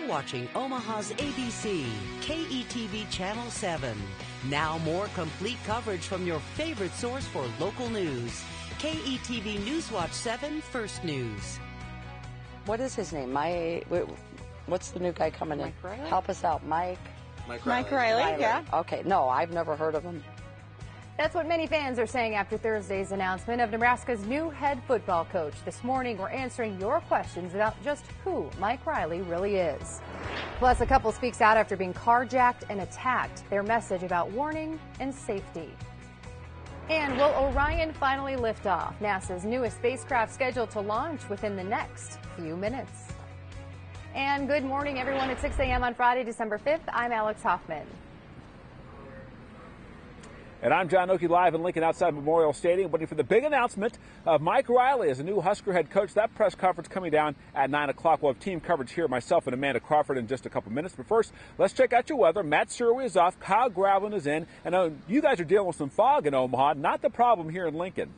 You're watching Omaha's ABC, KETV Channel 7. Now more complete coverage from your favorite source for local news. KETV Newswatch 7 First News. What is his name? What's the new guy coming in? Mike Riley? Help us out, Mike. Mike Riley, yeah. Okay, no, I've never heard of him. That's what many fans are saying after Thursday's announcement of Nebraska's new head football coach. This morning, we're answering your questions about just who Mike Riley really is. Plus, a couple speaks out after being carjacked and attacked. Their message about warning and safety. And will Orion finally lift off? NASA's newest spacecraft scheduled to launch within the next few minutes. And good morning, everyone. At 6 a.m. on Friday, December 5th, I'm Alex Hoffman. And I'm John Okie, live in Lincoln outside Memorial Stadium, waiting for the big announcement of Mike Riley as a new Husker head coach. That press conference coming down at 9 o'clock. We'll have team coverage here, myself and Amanda Crawford, in just a couple minutes. But first, let's check out your weather. Matt Surwey is off. Kyle Gravlin is in. And you guys are dealing with some fog in Omaha. Not the problem here in Lincoln.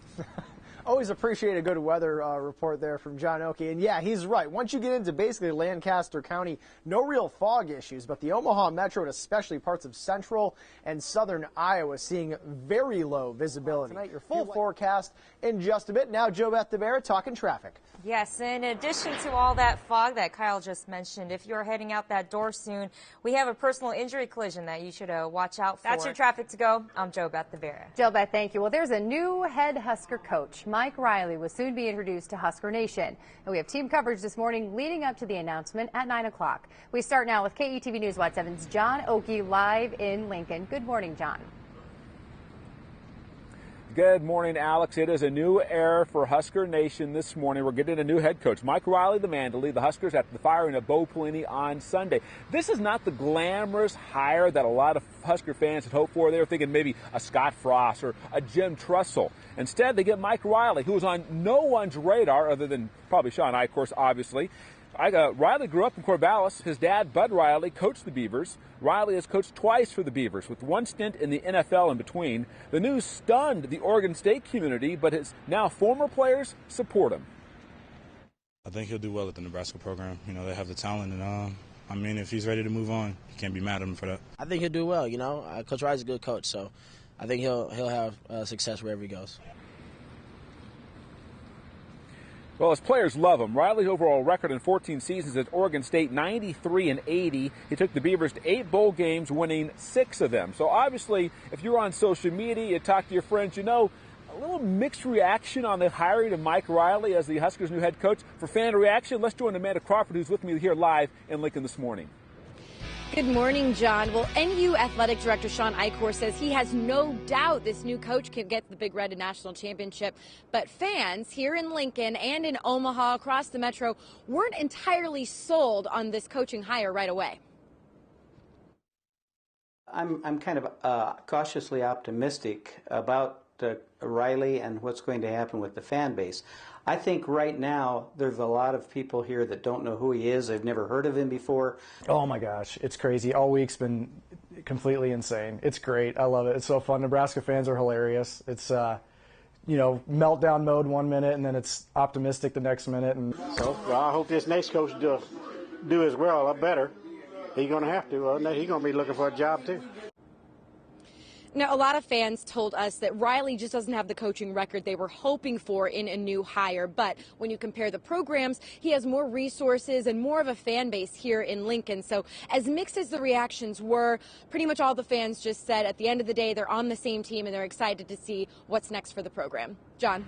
Always appreciate a good weather report there from John Okie. And yeah, he's right. Once you get into basically Lancaster County, no real fog issues, but the Omaha Metro and especially parts of central and southern Iowa seeing very low visibility. Tonight, your full forecast in just a bit. Now, Joe Beth DeBera talking traffic. Yes, in addition to all that fog that Kyle just mentioned, if you're heading out that door soon, we have a personal injury collision that you should watch out for. That's your traffic to go. I'm Joe Beth DeBera. Joe Beth, thank you. Well, there's a new head Husker coach. Mike Riley will soon be introduced to Husker Nation. And we have team coverage this morning leading up to the announcement at 9 o'clock. We start now with KETV News Watch 7's John Okie live in Lincoln. Good morning, John. Good morning, Alex. It is a new era for Husker Nation this morning. We're getting a new head coach, Mike Riley, the man to lead the Huskers after the firing of Bo Pelini on Sunday. This is not the glamorous hire that a lot of Husker fans had hoped for. They were thinking maybe a Scott Frost or a Jim Trussell. Instead, they get Mike Riley, who was on no one's radar other than probably Sean Eichhorst, obviously. Riley grew up in Corvallis. His dad, Bud Riley, coached the Beavers. Riley has coached twice for the Beavers, with one stint in the NFL in between. The news stunned the Oregon State community, but his now former players support him. I think he'll do well at the Nebraska program. You know, they have the talent, and I mean, if he's ready to move on, you can't be mad at him for that. I think he'll do well. You know, Coach Riley's a good coach, so I think he'll have success wherever he goes. Well, his players love him. Riley's overall record in 14 seasons at Oregon State, 93-80. He took the Beavers to 8 bowl games, winning 6 of them. So obviously, if you're on social media, you talk to your friends, you know, a little mixed reaction on the hiring of Mike Riley as the Huskers' new head coach. For fan reaction, let's join Amanda Crawford, who's with me here live in Lincoln this morning. Good morning, John. Well, NU Athletic Director Sean Eichhorst says he has no doubt this new coach can get the Big Red to national championship. But fans here in Lincoln and in Omaha, across the metro, weren't entirely sold on this coaching hire right away. I'm kind of cautiously optimistic about Riley and what's going to happen with the fan base. I think right now there's a lot of people here that don't know who he is. They've never heard of him before. Oh my gosh, it's crazy. All week's been completely insane. It's great. I love it. It's so fun. Nebraska fans are hilarious. It's you know, meltdown mode one minute and then it's optimistic the next minute. And so I hope this next coach do as well or better. He's going to have to. He's going to be looking for a job too. Now, a lot of fans told us that Riley just doesn't have the coaching record they were hoping for in a new hire. But when you compare the programs, he has more resources and more of a fan base here in Lincoln. So as mixed as the reactions were, pretty much all the fans just said at the end of the day, they're on the same team and they're excited to see what's next for the program. John.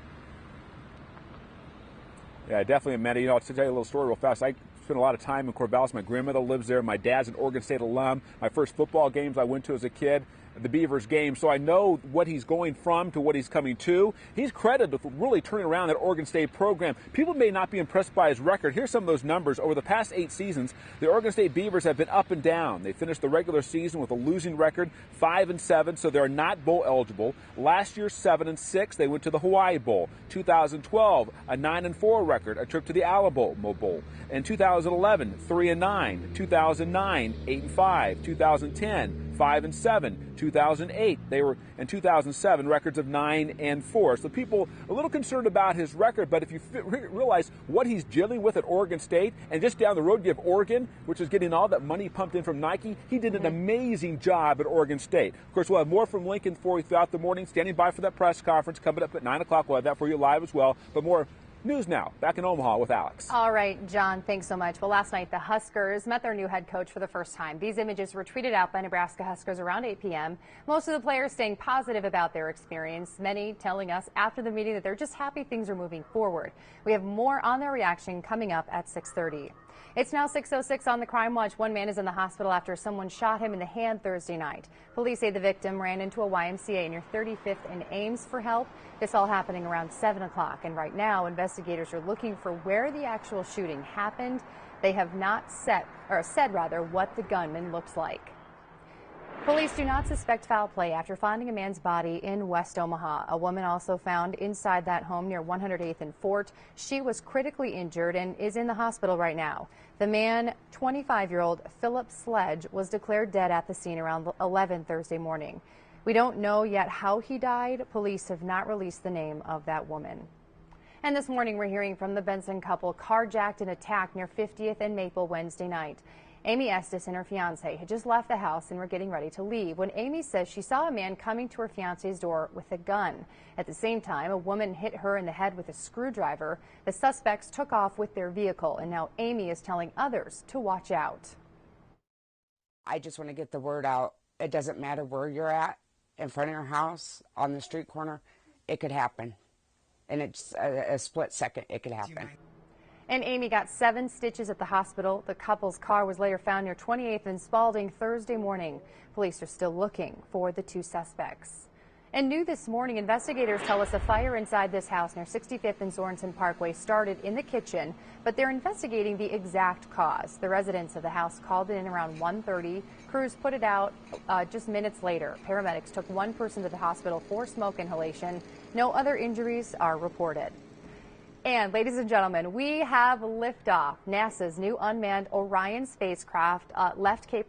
Yeah, definitely, Amanda. You know, to tell you a little story real fast, I spent a lot of time in Corvallis. My grandmother lives there. My dad's an Oregon State alum. My first football games I went to as a kid, the Beavers game, so I know what he's going from to what he's coming to. He's credited with really turning around that Oregon State program. People may not be impressed by his record. Here's some of those numbers. Over the past 8 seasons, the Oregon State Beavers have been up and down. They finished the regular season with a losing record, 5-7, so they're not bowl eligible. Last year, 7-6. They went to the Hawaii Bowl. 2012, a 9-4 record, a trip to the Alamo Bowl. In 2011, 3-9. 2009, 8-5. 2010, 5-7. 2008, they were in 2007 records of 9-4. So people a little concerned about his record, but if you realize what he's dealing with at Oregon State, and just down the road you have Oregon, which is getting all that money pumped in from Nike, he did an amazing job at Oregon State. Of course, we'll have more from Lincoln for you throughout the morning. Standing by for that press conference coming up at 9 o'clock. We'll have that for you live as well. But more news now. Back in Omaha with Alex. All right, John, thanks so much. Well, last night the Huskers met their new head coach for the first time. These images were tweeted out by Nebraska Huskers around 8 p.m. Most of the players staying positive about their experience, many telling us after the meeting that they're just happy things are moving forward. We have more on their reaction coming up at 6:30. It's now 6:06 on the Crime Watch. One man is in the hospital after someone shot him in the hand Thursday night. Police say the victim ran into a YMCA near 35th and Ames for help. This all happening around 7 o'clock. And right now, investigators are looking for where the actual shooting happened. They have not said what the gunman looks like. Police do not suspect foul play after finding a man's body in West Omaha. A woman also found inside that home near 108th and Fort. She was critically injured and is in the hospital right now. The man, 25-year-old Philip Sledge, was declared dead at the scene around 11 Thursday morning. We don't know yet how he died. Police have not released the name of that woman. And this morning we're hearing from the Benson couple carjacked and attacked near 50th and Maple Wednesday night. Amy Estes and her fiance had just left the house and were getting ready to leave when Amy says she saw a man coming to her fiance's door with a gun. At the same time, a woman hit her in the head with a screwdriver. The suspects took off with their vehicle, and now Amy is telling others to watch out. I just want to get the word out. It doesn't matter where you're at, in front of your house, on the street corner, it could happen. And it's a split second, it could happen. And Amy got 7 stitches at the hospital. The couple's car was later found near 28th and Spalding Thursday morning. Police are still looking for the 2 suspects. And new this morning, investigators tell us a fire inside this house near 65th and Sorensen Parkway started in the kitchen, but they're investigating the exact cause. The residents of the house called in around 1:30. Crews put it out just minutes later. Paramedics took one person to the hospital for smoke inhalation. No other injuries are reported. And ladies and gentlemen, we have liftoff. NASA's new unmanned Orion spacecraft left Cape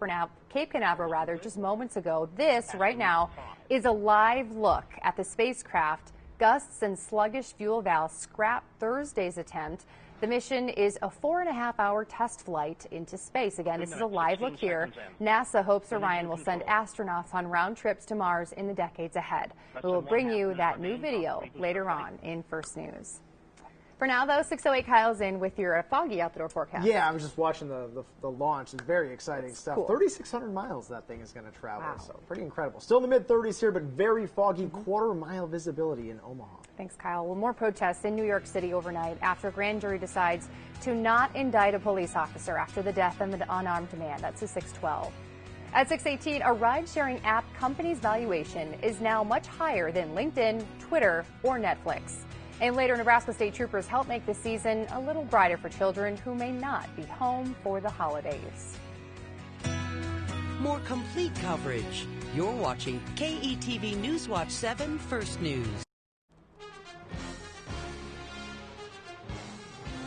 Canaveral just moments ago. This right now is a live look at the spacecraft. Gusts and sluggish fuel valves scrapped Thursday's attempt. The mission is a 4.5-hour test flight into space. Again, this is a live look here. NASA hopes Orion will send astronauts on round trips to Mars in the decades ahead. We will bring you that new video later on in First News. For now, though, 6:08, Kyle's in with your foggy outdoor forecast. Yeah, I was just watching the launch. It's very exciting stuff. Cool. 3,600 miles that thing is going to travel, so pretty incredible. Still in the mid-30s here, but very foggy, quarter-mile visibility in Omaha. Thanks, Kyle. Well, more protests in New York City overnight after a grand jury decides to not indict a police officer after the death of an unarmed man. That's a 612. At 6:18, a ride-sharing app company's valuation is now much higher than LinkedIn, Twitter, or Netflix. And later, Nebraska State Troopers help make the season a little brighter for children who may not be home for the holidays. More complete coverage. You're watching KETV Newswatch 7 First News.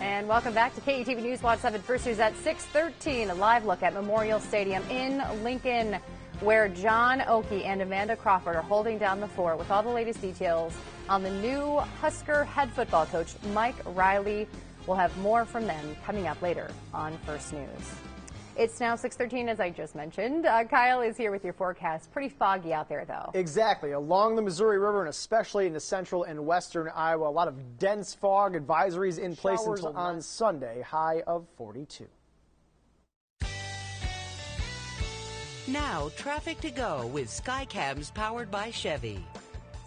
And welcome back to KETV Newswatch 7 First News at 6:13. A live look at Memorial Stadium in Lincoln, where John Oakey and Amanda Crawford are holding down the fort with all the latest details on the new Husker head football coach, Mike Riley. We'll have more from them coming up later on First News. It's now 6:13, as I just mentioned. Kyle is here with your forecast. Pretty foggy out there, though. Exactly. Along the Missouri River and especially into central and western Iowa, a lot of dense fog. Advisories in place until on Sunday, high of 42. Now, traffic to go with Skycams powered by Chevy.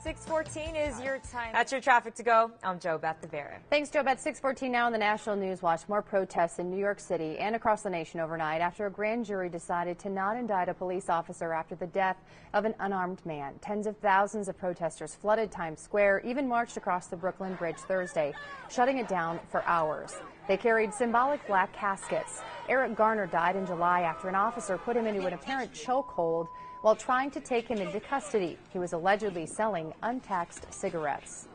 6:14 is your time. That's your traffic to go. I'm Jo Beth Devera. Thanks, Jo Beth. 6:14 now on the National News Watch. More protests in New York City and across the nation overnight after a grand jury decided to not indict a police officer after the death of an unarmed man. Tens of thousands of protesters flooded Times Square, even marched across the Brooklyn Bridge Thursday, shutting it down for hours. They carried symbolic black caskets. Eric Garner died in July after an officer put him into an apparent chokehold while trying to take him into custody. He was allegedly selling untaxed cigarettes.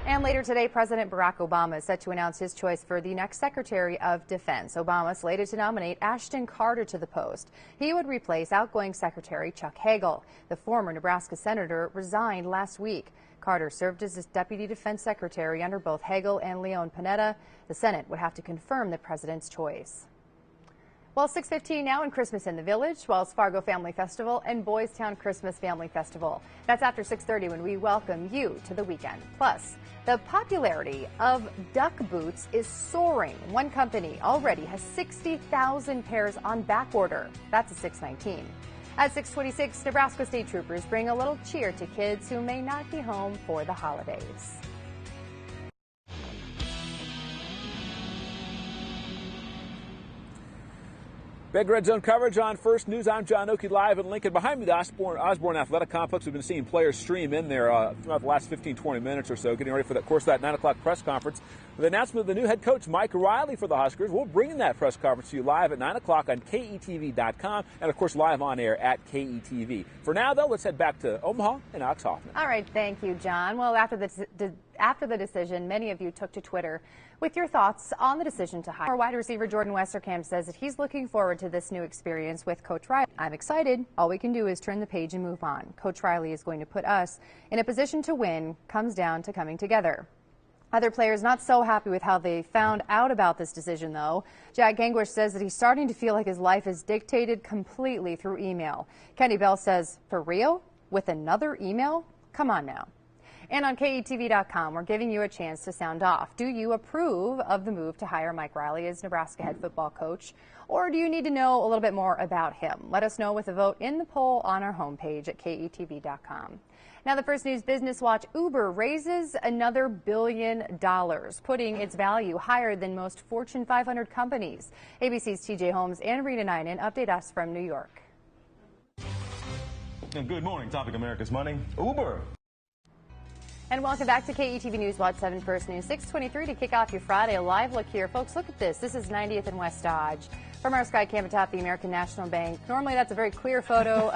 And later today, President Barack Obama is set to announce his choice for the next Secretary of Defense. Obama slated to nominate Ashton Carter to the post. He would replace outgoing Secretary Chuck Hagel. The former Nebraska senator resigned last week. Carter served as Deputy Defense Secretary under both Hagel and Leon Panetta. The Senate would have to confirm the president's choice. Well, 6:15 now in Christmas in the Village, Wells Fargo Family Festival and Boys Town Christmas Family Festival. That's after 6:30 when we welcome you to the weekend. Plus, the popularity of duck boots is soaring. One company already has 60,000 pairs on back order. That's a 6:19. At 6:26, Nebraska State Troopers bring a little cheer to kids who may not be home for the holidays. Big Red Zone coverage on First News. I'm John Oakey live in Lincoln. Behind me, the Osborne Athletic Complex. We've been seeing players stream in there throughout the last 15-20 minutes or so, getting ready for that 9 o'clock press conference. The announcement of the new head coach, Mike Riley, for the Huskers. We'll bring that press conference to you live at 9 o'clock on KETV.com and, of course, live on air at KETV. For now, though, let's head back to Omaha and Alex Hoffman. All right, thank you, John. Well, after the decision, many of you took to Twitter with your thoughts on the decision to hire. Our wide receiver Jordan Westerkamp says that he's looking forward to this new experience with Coach Riley. I'm excited. All we can do is turn the page and move on. Coach Riley is going to put us in a position to win. Comes down to coming together. Other players not so happy with how they found out about this decision, though. Jack Gangwish says that he's starting to feel like his life is dictated completely through email. Kenny Bell says, for real? With another email? Come on now. And on KETV.com, we're giving you a chance to sound off. Do you approve of the move to hire Mike Riley as Nebraska head football coach? Or do you need to know a little bit more about him? Let us know with a vote in the poll on our homepage at KETV.com. Now, the First News Business Watch, Uber raises another $1 billion, putting its value higher than most Fortune 500 companies. ABC's TJ Holmes and Rita Ninen update us from New York. And good morning. Topic America's Money. Uber. And welcome back to KETV News Watch 7 First News, 6:23 to kick off your Friday. A live look here. Folks, look at this. This is 90th and West Dodge. From our sky cam atop the American National Bank. Normally that's a very clear photo.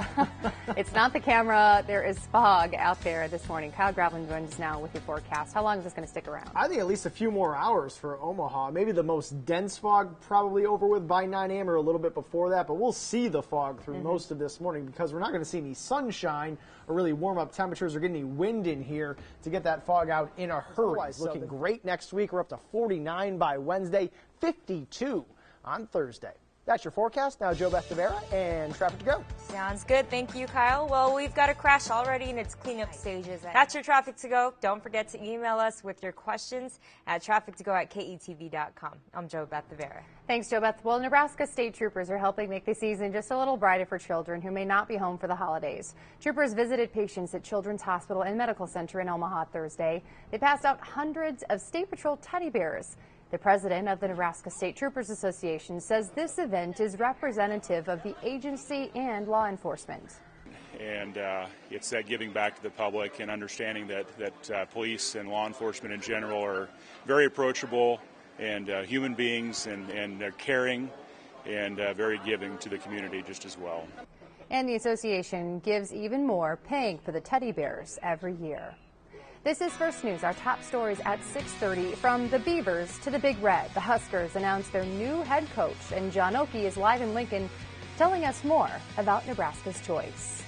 It's not the camera. There is fog out there this morning. Kyle Gravlin joins us now with your forecast. How long is this going to stick around? I think at least a few more hours for Omaha. Maybe the most dense fog probably over with by 9 a.m. or a little bit before that, but we'll see the fog through most of this morning because we're not going to see any sunshine or really warm up temperatures or get any wind in here to get that fog out in a hurry. It's looking great next week. We're up to 49 by Wednesday, 52 on Thursday. That's your forecast. Now, Joe Beth Tavera and traffic to go. Sounds good. Thank you, Kyle. Well, we've got a crash already in its cleanup stages. That's your traffic to go. Don't forget to email us with your questions at traffictogo@ketv.com. I'm Joe Beth Tavera. Thanks, Joe Beth. Well, Nebraska State Troopers are helping make the season just a little brighter for children who may not be home for the holidays. Troopers visited patients at Children's Hospital and Medical Center in Omaha Thursday. They passed out hundreds of State Patrol teddy bears. The president of the Nebraska State Troopers Association says this event is representative of the agency and law enforcement. And it's that giving back to the public and understanding that police and law enforcement in general are very approachable and human beings, and they're caring and very giving to the community just as well. And the association gives even more, paying for the teddy bears every year. This is First News. Our top stories at 6:30. From the Beavers to the Big Red, the Huskers announced their new head coach, and John Oakey is live in Lincoln telling us more about Nebraska's choice.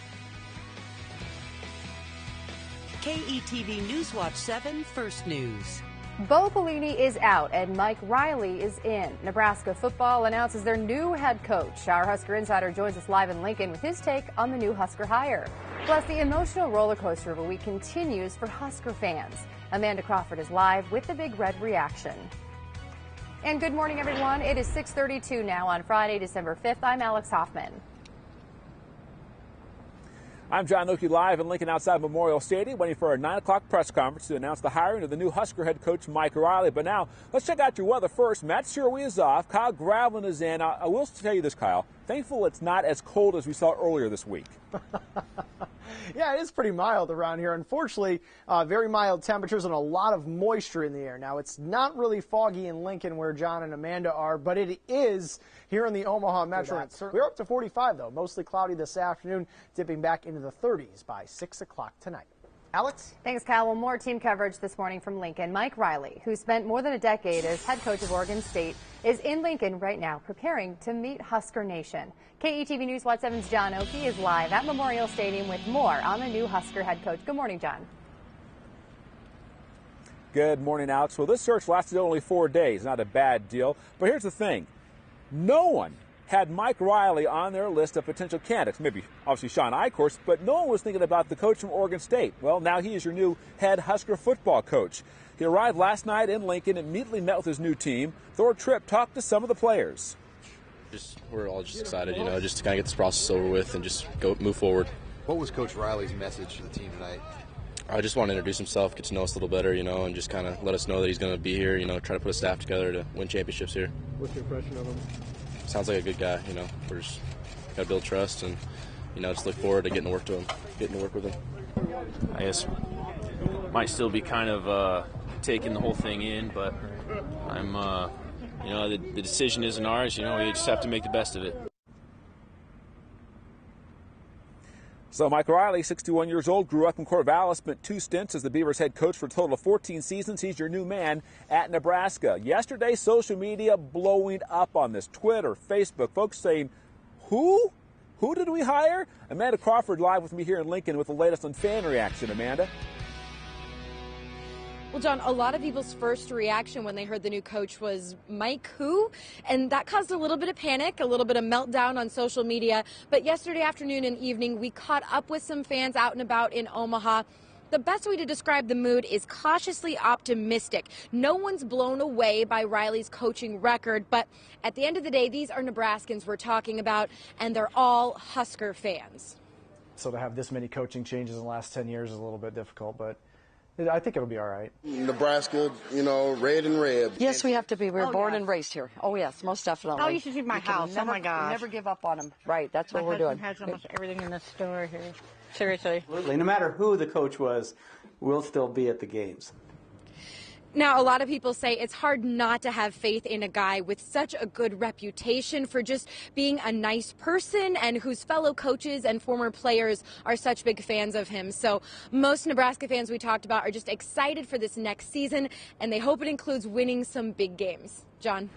KETV Newswatch 7 First News. Bo Pelini is out and Mike Riley is in. Nebraska football announces their new head coach. Our Husker Insider joins us live in Lincoln with his take on the new Husker hire. Plus, the emotional roller coaster of a week continues for Husker fans. Amanda Crawford is live with the Big Red reaction. And good morning, everyone. It is 6:32 now on Friday, December 5th. I'm Alex Hoffman. I'm John Oakey live in Lincoln outside Memorial Stadium, waiting for our 9 o'clock press conference to announce the hiring of the new Husker head coach, Mike Riley. But now, let's check out your weather first. Matt Sherwee is off. Kyle Gravlin is in. I will tell you this, Kyle. Thankful it's not as cold as we saw earlier this week. Yeah, it is pretty mild around here. Unfortunately, very mild temperatures and a lot of moisture in the air. Now, it's not really foggy in Lincoln where John and Amanda are, but it is here in the Omaha Metro. We're up to 45, though. Mostly cloudy this afternoon, dipping back into the 30s by 6 o'clock tonight. Alex? Thanks, Kyle. Well, more team coverage this morning from Lincoln. Mike Riley, who spent more than a decade as head coach of Oregon State, is in Lincoln right now preparing to meet Husker Nation. KETV News Watch 7's John Oakey is live at Memorial Stadium with more on the new Husker head coach. Good morning, John. Good morning, Alex. Well, this search lasted only 4 days. Not a bad deal. But here's the thing. No one had Mike Riley on their list of potential candidates. Maybe, obviously, Sean Eichhorst, but no one was thinking about the coach from Oregon State. Well, now he is your new head Husker football coach. He arrived last night in Lincoln and immediately met with his new team. Thor Tripp talked to some of the players. We're all just excited, just to kind of get this process over with and just move forward. What was Coach Riley's message to the team tonight? I just want to introduce himself, get to know us a little better, and just kind of let us know that he's going to be here, try to put a staff together to win championships here. What's your impression of him? Sounds like a good guy, we're just got to build trust and, just look forward to getting to work with him. I guess might still be kind of taking the whole thing in, but I'm, the decision isn't ours, we just have to make the best of it. So Mike Riley, 61 years old, grew up in Corvallis, spent 2 stints as the Beavers head coach for a total of 14 seasons. He's your new man at Nebraska. Yesterday, social media blowing up on this. Twitter, Facebook, folks saying, who? Who did we hire? Amanda Crawford live with me here in Lincoln with the latest on fan reaction. Amanda? Well, John, a lot of people's first reaction when they heard the new coach was, Mike who? And that caused a little bit of panic, a little bit of meltdown on social media. But yesterday afternoon and evening, we caught up with some fans out and about in Omaha. The best way to describe the mood is cautiously optimistic. No one's blown away by Riley's coaching record, but at the end of the day, these are Nebraskans we're talking about, and they're all Husker fans. So to have this many coaching changes in the last 10 years is a little bit difficult, but I think it'll be all right. Nebraska, red and red. Yes, we have to be. We're born and raised here. Oh, yes, most definitely. Oh, you should see my house. Oh, my gosh. Never give up on them. Right, that's what we're doing. My husband has almost everything in the store here. Seriously. No matter who the coach was, we'll still be at the games. Now, a lot of people say it's hard not to have faith in a guy with such a good reputation for just being a nice person and whose fellow coaches and former players are such big fans of him. So most Nebraska fans we talked about are just excited for this next season, and they hope it includes winning some big games. John?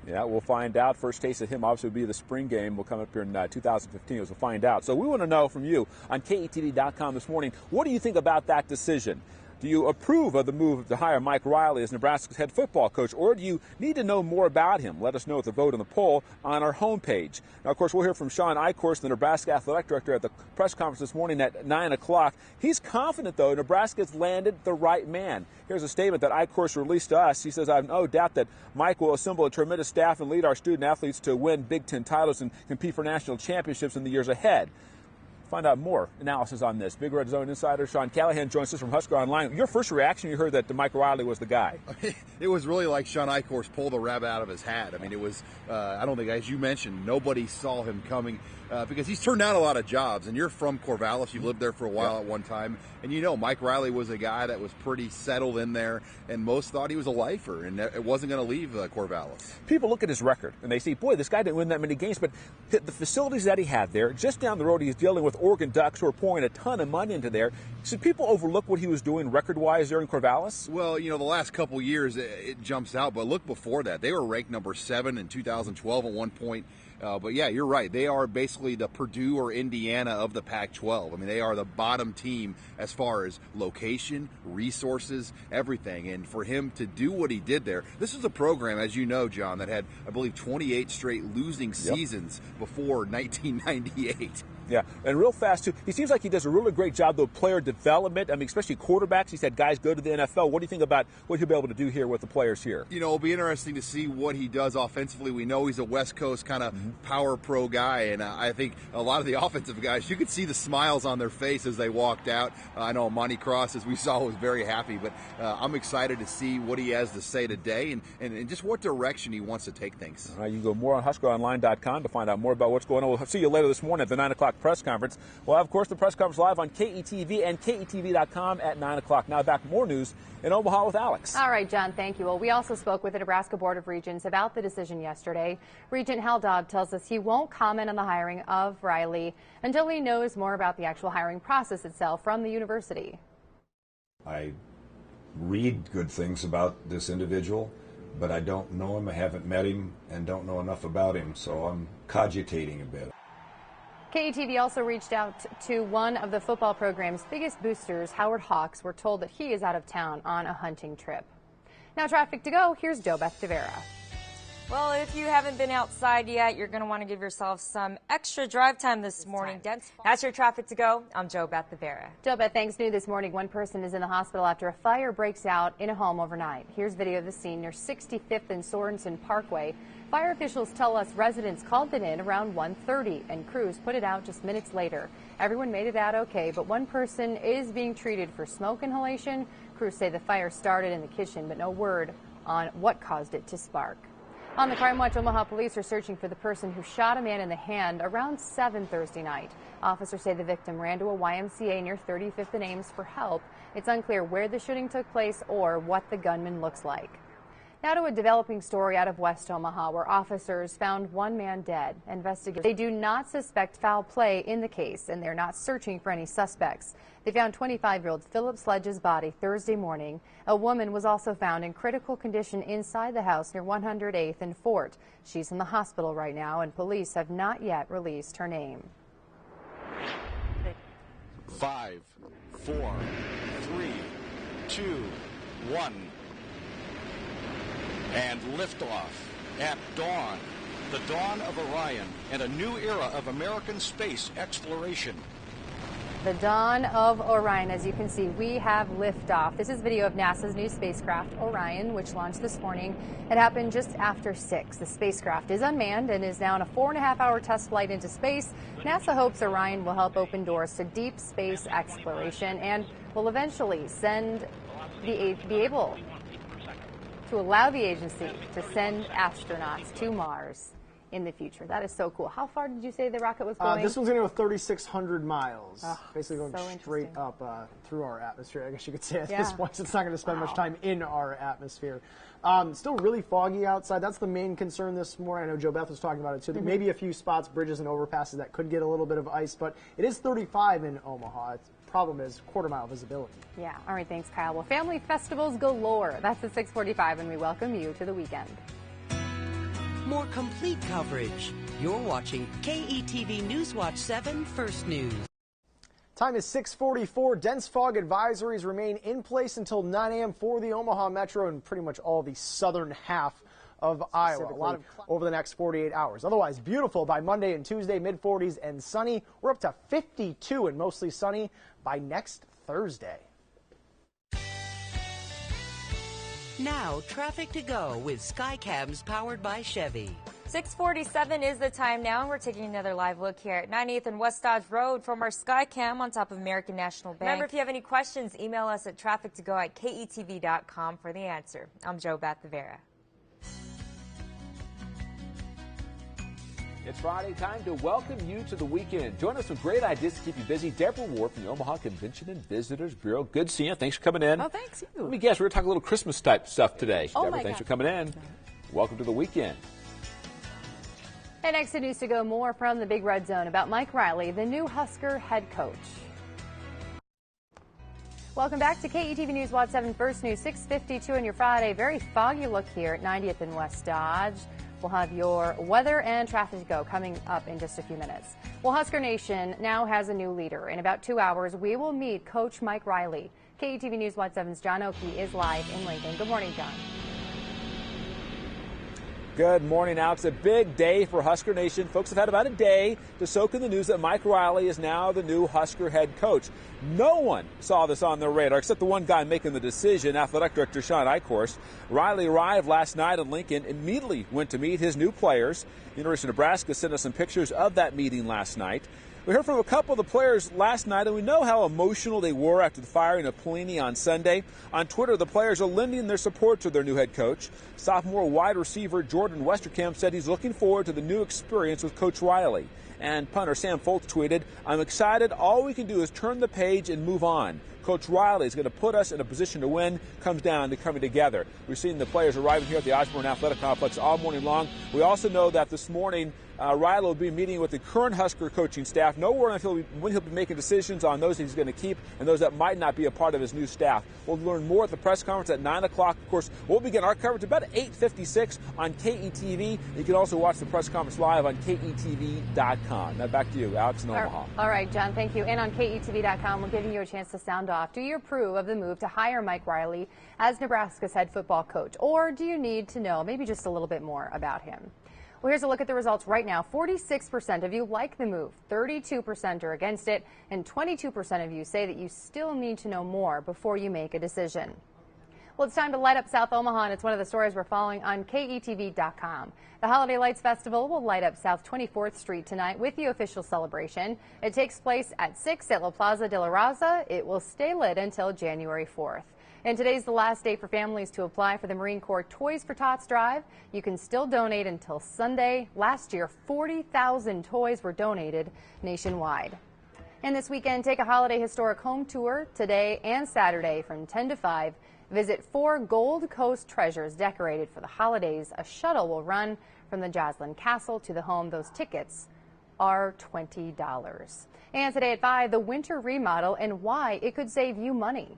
Yeah, we'll find out. First taste of him obviously will be the spring game. We'll come up here in 2015 as we'll find out. So we want to know from you on KETV.com this morning, what do you think about that decision? Do you approve of the move to hire Mike Riley as Nebraska's head football coach, or do you need to know more about him? Let us know at the vote on the poll on our homepage. Now, of course, we'll hear from Sean Eichhorst, the Nebraska athletic director, at the press conference this morning at 9 o'clock. He's confident, though, Nebraska's landed the right man. Here's a statement that Eichhorst released to us. He says, I have no doubt that Mike will assemble a tremendous staff and lead our student athletes to win Big Ten titles and compete for national championships in the years ahead. Find out more analysis on this. Big Red Zone insider Sean Callahan joins us from Husker Online. Your first reaction, you heard that Mike Riley was the guy. It was really like Sean Eichhorst pulled a rabbit out of his hat. I mean, it was, I don't think, as you mentioned, nobody saw him coming because he's turned down a lot of jobs. And you're from Corvallis. You've lived there for a while at one time. And Mike Riley was a guy that was pretty settled in there, and most thought he was a lifer, and it wasn't going to leave Corvallis. People look at his record, and they say, boy, this guy didn't win that many games, but the facilities that he had there, just down the road, he's dealing with Oregon Ducks who are pouring a ton of money into there. Should people overlook what he was doing record-wise there in Corvallis? Well, the last couple years, it jumps out, but look before that. They were ranked number 7 in 2012 at one point. But yeah, you're right. They are basically the Purdue or Indiana of the Pac-12. I mean, they are the bottom team as far as location, resources, everything. And for him to do what he did there, this is a program, as you know, John, that had, I believe, 28 straight losing seasons before 1998. Yeah, and real fast, too. He seems like he does a really great job, though, player development. I mean, especially quarterbacks. He's had guys go to the NFL. What do you think about what he'll be able to do here with the players here? It'll be interesting to see what he does offensively. We know he's a West Coast kind of power pro guy, and I think a lot of the offensive guys, you could see the smiles on their face as they walked out. I know Monty Cross, as we saw, was very happy, but I'm excited to see what he has to say today and just what direction he wants to take things. You can go more on HuskerOnline.com to find out more about what's going on. We'll see you later this morning at the 9 o'clock press conference. We'll have, of course, the press conference live on KETV and KETV.com at 9 o'clock. Now back more news in Omaha with Alex. All right, John, thank you. Well, we also spoke with the Nebraska Board of Regents about the decision yesterday. Regent Haldab tells us he won't comment on the hiring of Riley until he knows more about the actual hiring process itself from the university. I read good things about this individual, but I don't know him, I haven't met him, and don't know enough about him, so I'm cogitating a bit. KETV also reached out to one of the football program's biggest boosters, Howard Hawks. We're told that he is out of town on a hunting trip. Now, traffic to go. Here's JoBeth DeVera. Well, if you haven't been outside yet, you're going to want to give yourself some extra drive time this morning. That's your traffic to go. I'm JoBeth DeVera. JoBeth, thanks. New this morning, one person is in the hospital after a fire breaks out in a home overnight. Here's video of the scene near 65th and Sorensen Parkway. Fire officials tell us residents called it in around 1:30 and crews put it out just minutes later. Everyone made it out okay, but one person is being treated for smoke inhalation. Crews say the fire started in the kitchen, but no word on what caused it to spark. On the Crime Watch, Omaha police are searching for the person who shot a man in the hand around 7 Thursday night. Officers say the victim ran to a YMCA near 35th and Ames for help. It's unclear where the shooting took place or what the gunman looks like. Now to a developing story out of West Omaha, where officers found one man dead. Investigators, they do not suspect foul play in the case, and they're not searching for any suspects. They found 25-year-old Philip Sledge's body Thursday morning. A woman was also found in critical condition inside the house near 108th and Fort. She's in the hospital right now, and police have not yet released her name. 5, 4, 3, 2, 1. And liftoff at dawn, the dawn of Orion and a new era of American space exploration. The dawn of Orion. As you can see, we have liftoff. This is video of NASA's new spacecraft, Orion, which launched this morning. It happened just after 6. The spacecraft is unmanned and is now on a 4.5-hour test flight into space. NASA hopes Orion will help open doors to deep space exploration and will eventually be able to allow the agency to send astronauts to Mars in the future. That is so cool. How far did you say the rocket was going? This one's going to go 3,600 miles. Oh, basically going so straight up through our atmosphere, I guess you could say at Yeah. this point. It's not going to spend much time in our atmosphere. Still really foggy outside. That's the main concern this morning. I know JoBeth was talking about it too. Maybe a few spots, bridges and overpasses that could get a little bit of ice, but it is 35 in Omaha. Problem is quarter-mile visibility. Yeah. All right. Thanks, Kyle. Well, family festivals galore. That's at 6:45, and we welcome you to the weekend. More complete coverage. You're watching KETV Newswatch 7 First News. Time is 6:44. Dense fog advisories remain in place until 9 a.m. for the Omaha Metro and pretty much all the southern half of Iowa. A lot of over the next 48 hours. Otherwise, beautiful by Monday and Tuesday, mid-40s and sunny. We're up to 52 and mostly sunny by next Thursday. Now, traffic to go with Skycams powered by Chevy. 6:47 is the time now, and we're taking another live look here at 98th and West Dodge Road from our Skycam on top of American National Bank. Remember, if you have any questions, email us at traffictogo@ketv.com for the answer. I'm JoBeth DeVera. It's Friday, time to welcome you to the weekend. Join us with great ideas to keep you busy. Deborah Ward from the Omaha Convention and Visitors Bureau. Good seeing you. Thanks for coming in. Oh, thanks. You. Let me guess, we're going to talk a little Christmas type stuff today. Oh, Deborah, my thanks God. for coming in. Welcome to the weekend. And next to News to Go, more from the Big Red Zone about Mike Riley, the new Husker head coach. Welcome back to KETV News Watch 7 First News, 6:52 on your Friday. Very foggy look here at 90th and West Dodge. We'll have your weather and traffic to go coming up in just a few minutes. Well, Husker Nation now has a new leader. In about 2 hours, we will meet Coach Mike Riley. KETV News Watch 7's John Oakey is live in Lincoln. Good morning, John. Good morning, Alex. A big day for Husker Nation. Folks have had about a day to soak in the news that Mike Riley is now the new Husker head coach. No one saw this on their radar except the one guy making the decision, Athletic Director Sean Eichhorst. Riley arrived last night in Lincoln, immediately went to meet his new players. University of Nebraska sent us some pictures of that meeting last night. We heard from a couple of the players last night, and we know how emotional they were after the firing of Pelini on Sunday. On Twitter, the players are lending their support to their new head coach. Sophomore wide receiver Jordan Westerkamp said he's looking forward to the new experience with Coach Riley. And punter Sam Foltz tweeted, "I'm excited. All we can do is turn the page and move on. Coach Riley is going to put us in a position to win. Comes down to coming together." We've seen the players arriving here at the Osborne Athletic Complex all morning long. We also know that this morning Riley will be meeting with the current Husker coaching staff. No word on when he'll be making decisions on those he's going to keep and those that might not be a part of his new staff. We'll learn more at the press conference at 9 o'clock. Of course, we'll begin our coverage about 8:56 on KETV. You can also watch the press conference live on KETV.com. Now back to you, Alex in Omaha. All right, John, thank you. And on KETV.com, we're giving you a chance to sound off. Do you approve of the move to hire Mike Riley as Nebraska's head football coach? Or do you need to know maybe just a little bit more about him? Well, here's a look at the results right now. 46% of you like the move, 32% are against it, and 22% of you say that you still need to know more before you make a decision. Well, it's time to light up South Omaha, and it's one of the stories we're following on KETV.com. The Holiday Lights Festival will light up South 24th Street tonight with the official celebration. It takes place at 6 at La Plaza de la Raza. It will stay lit until January 4th. And today's the last day for families to apply for the Marine Corps Toys for Tots drive. You can still donate until Sunday. Last year, 40,000 toys were donated nationwide. And this weekend, take a holiday historic home tour today and Saturday from 10 to 5. Visit 4 Gold Coast treasures decorated for the holidays. A shuttle will run from the Joslyn Castle to the home. Those tickets are $20. And today at 5, the winter remodel and why it could save you money.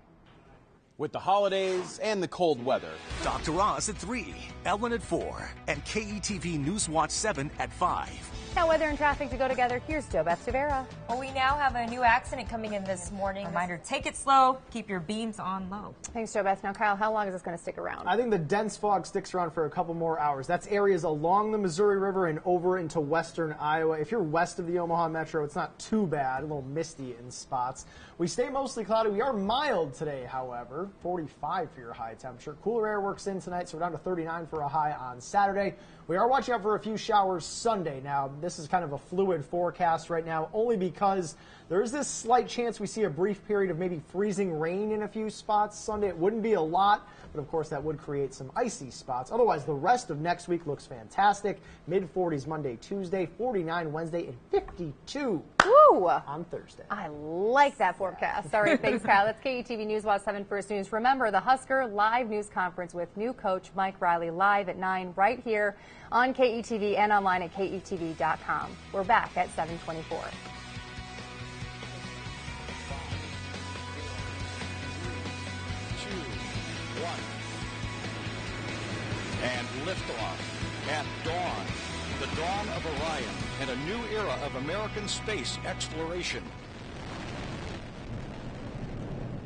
With the holidays and the cold weather. Dr. Oz at 3, Ellen at 4, and KETV News Watch 7 at 5. Now, weather and traffic to go together. Here's Jo Beth Tavera. Well, we now have a new accident coming in this morning. Reminder, take it slow. Keep your beams on low. Thanks, Jo Beth. Now, Kyle, how long is this going to stick around? I think the dense fog sticks around for a couple more hours. That's areas along the Missouri River and over into western Iowa. If you're west of the Omaha Metro, it's not too bad. A little misty in spots. We stay mostly cloudy. We are mild today, however. 45 for your high temperature. Cooler air works in tonight, so we're down to 39 for a high on Saturday. We are watching out for a few showers Sunday. Now, this is kind of a fluid forecast right now, only because there is this slight chance we see a brief period of maybe freezing rain in a few spots Sunday. It wouldn't be a lot, but of course that would create some icy spots. Otherwise, the rest of next week looks fantastic. Mid-40s Monday, Tuesday, 49 Wednesday, and 52 on Thursday. I like that forecast. All right, thanks, Kyle. That's KETV News Watch 7 First News. Remember, the Husker Live News Conference with new coach Mike Riley live at 9 right here on KETV and online at KETV.com. We're back at 7:24. And liftoff at dawn, the dawn of Orion and a new era of American space exploration.